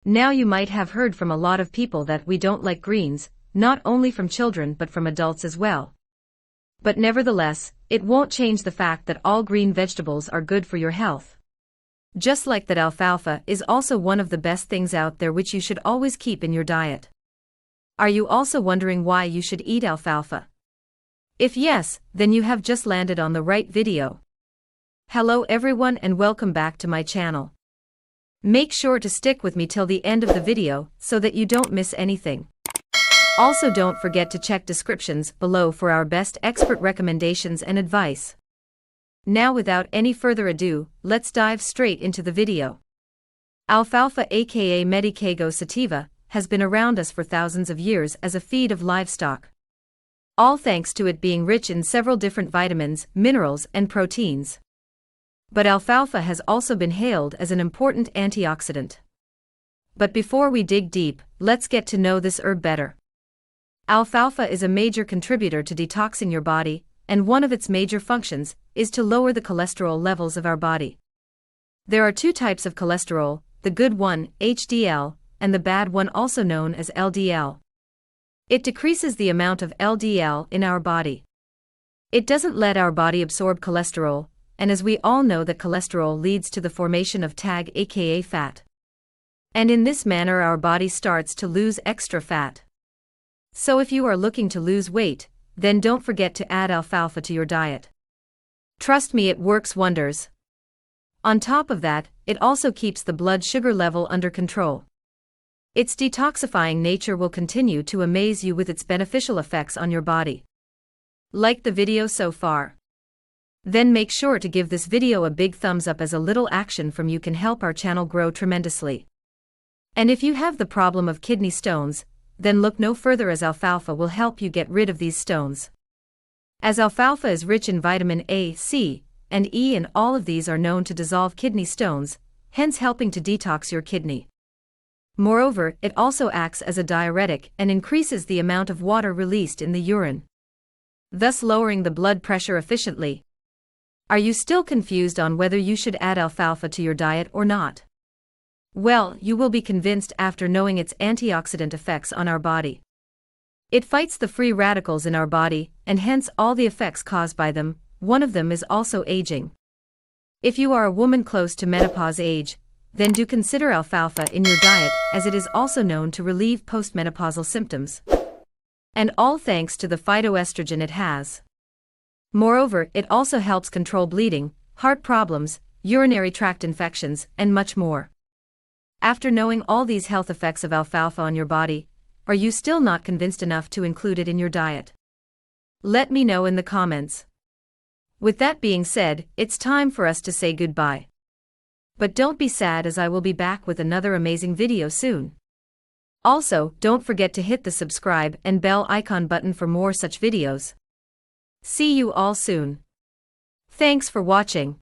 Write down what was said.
Now you might have heard from a lot of people that we don't like greens, not only from children but from adults as well. But nevertheless, it won't change the fact that all green vegetables are good for your health. Just like that, alfalfa is also one of the best things out there which you should always keep in your diet. Are you also wondering why you should eat alfalfa? If yes, then you have just landed on the right video. Hello everyone and welcome back to my channel. Make sure to stick with me till the end of the video so that you don't miss anything. Also don't forget to check descriptions below for our best expert recommendations and advice. Now without any further ado, let's dive straight into the video. Alfalfa aka Medicago sativa has been around us for thousands of years as a feed of livestock. All thanks to it being rich in several different vitamins, minerals and proteins. But alfalfa has also been hailed as an important antioxidant. But before we dig deep, let's get to know this herb better. Alfalfa is a major contributor to detoxing your body, and one of its major functions is to lower the cholesterol levels of our body. There are two types of cholesterol, the good one, HDL, and the bad one also known as LDL. It decreases the amount of LDL in our body. It doesn't let our body absorb cholesterol, and as we all know that cholesterol leads to the formation of TAG aka fat. And in this manner our body starts to lose extra fat. So if you are looking to lose weight, then don't forget to add alfalfa to your diet. Trust me, it works wonders. On top of that, it also keeps the blood sugar level under control. Its detoxifying nature will continue to amaze you with its beneficial effects on your body. Like the video so far? Then make sure to give this video a big thumbs up, as a little action from you can help our channel grow tremendously. And if you have the problem of kidney stones, then look no further, as alfalfa will help you get rid of these stones. As alfalfa is rich in vitamin A, C, and E, and all of these are known to dissolve kidney stones, hence helping to detox your kidney. Moreover, it also acts as a diuretic and increases the amount of water released in the urine, thus lowering the blood pressure efficiently. Are you still confused on whether you should add alfalfa to your diet or not? Well, you will be convinced after knowing its antioxidant effects on our body. It fights the free radicals in our body, and hence all the effects caused by them. One of them is also aging. If you are a woman close to menopause age, then do consider alfalfa in your diet, as it is also known to relieve postmenopausal symptoms. And all thanks to the phytoestrogen it has. Moreover, it also helps control bleeding, heart problems, urinary tract infections, and much more. After knowing all these health effects of alfalfa on your body, are you still not convinced enough to include it in your diet? Let me know in the comments. With that being said, it's time for us to say goodbye. But don't be sad, as I will be back with another amazing video soon. Also, don't forget to hit the subscribe and bell icon button for more such videos. See you all soon. Thanks for watching.